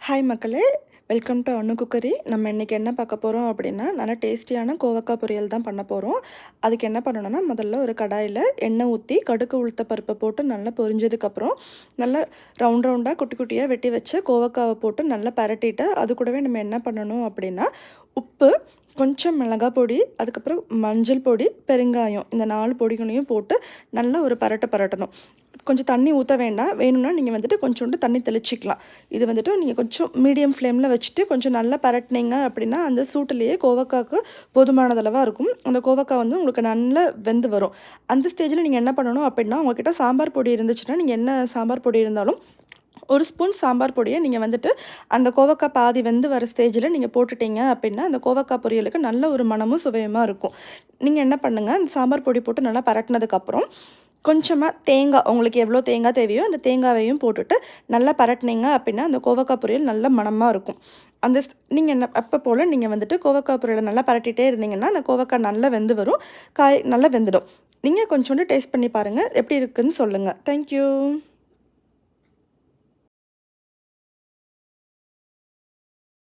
Hi மக்களே, welcome to Annu cookery. நம்ம இன்றைக்கி என்ன பார்க்க போகிறோம் அப்படின்னா, நல்லா டேஸ்டியான கோவக்காய் பொரியல் தான் பண்ண போகிறோம். அதுக்கு என்ன பண்ணணும்னா, முதல்ல ஒரு கடாயில் எண்ணெய் ஊற்றி கடுகு உளுத்த பருப்பை போட்டு நல்லா பொரிஞ்சதுக்கப்புறம் நல்லா ரவுண்டாக குட்டி குட்டியாக வெட்டி வச்ச கோவக்காவை போட்டு நல்லா பரட்டிட்டு, அது கூடவே நம்ம என்ன பண்ணணும் அப்படின்னா, உப்பு, கொஞ்சம் மிளகாய் பொடி, அதுக்கப்புறம் மஞ்சள் பொடி, பெருங்காயம், இந்த 4 பொடிகளையும் போட்டு நல்லா ஒரு பரட்டணும். கொஞ்சம் தண்ணி ஊற்ற வேண்டாம். வேணும்னா நீங்கள் வந்துட்டு கொஞ்சோண்டு தண்ணி தெளிச்சிக்கலாம். இது வந்துட்டு நீங்கள் கொஞ்சம் மீடியம் ஃப்ளேமில் வச்சுட்டு கொஞ்சம் நல்லா பரட்டினீங்க அப்படின்னா, அந்த சூட்டுலேயே கோவக்காய்க்கு போதுமானதளவாக இருக்கும். அந்த கோவக்காய் வந்து உங்களுக்கு நல்லா வெந்து வரும். அந்த ஸ்டேஜில் நீங்கள் என்ன பண்ணணும் அப்படின்னா, உங்கள்கிட்ட சாம்பார் பொடி இருந்துச்சுன்னா, நீங்கள் என்ன சாம்பார் பொடி இருந்தாலும் 1 ஸ்பூன் சாம்பார் பொடியை நீங்கள் வந்துட்டு அந்த கோவக்காய் பாதி வெந்து வர ஸ்டேஜில் நீங்கள் போட்டுட்டீங்க அப்படின்னா, அந்த கோவக்காய் பொரியலுக்கு நல்ல ஒரு மணமும் சுவையுமா இருக்கும். நீங்கள் என்ன பண்ணுங்கள், அந்த சாம்பார் பொடி போட்டு நல்லா பரட்டினதுக்கப்புறம் கொஞ்சமாக தேங்காய், உங்களுக்கு எவ்வளோ தேங்காய் தேவையோ அந்த தேங்காயையும் போட்டுட்டு நல்லா பரட்டினீங்க அப்படின்னா, அந்த கோவக்காய் பொரியல் நல்ல மணமாக இருக்கும். அந்த நீங்கள் என்ன அப்போ போல் நீங்கள் வந்துட்டு கோவக்காய் பொரியலை நல்லா பரட்டிகிட்டே இருந்தீங்கன்னா, அந்த கோவக்காய் நல்லா வெந்து வரும். காய் நல்லா வெந்துடும். நீங்கள் கொஞ்சோண்டு டேஸ்ட் பண்ணி பாருங்கள், எப்படி இருக்குதுன்னு சொல்லுங்கள். தேங்க்யூ.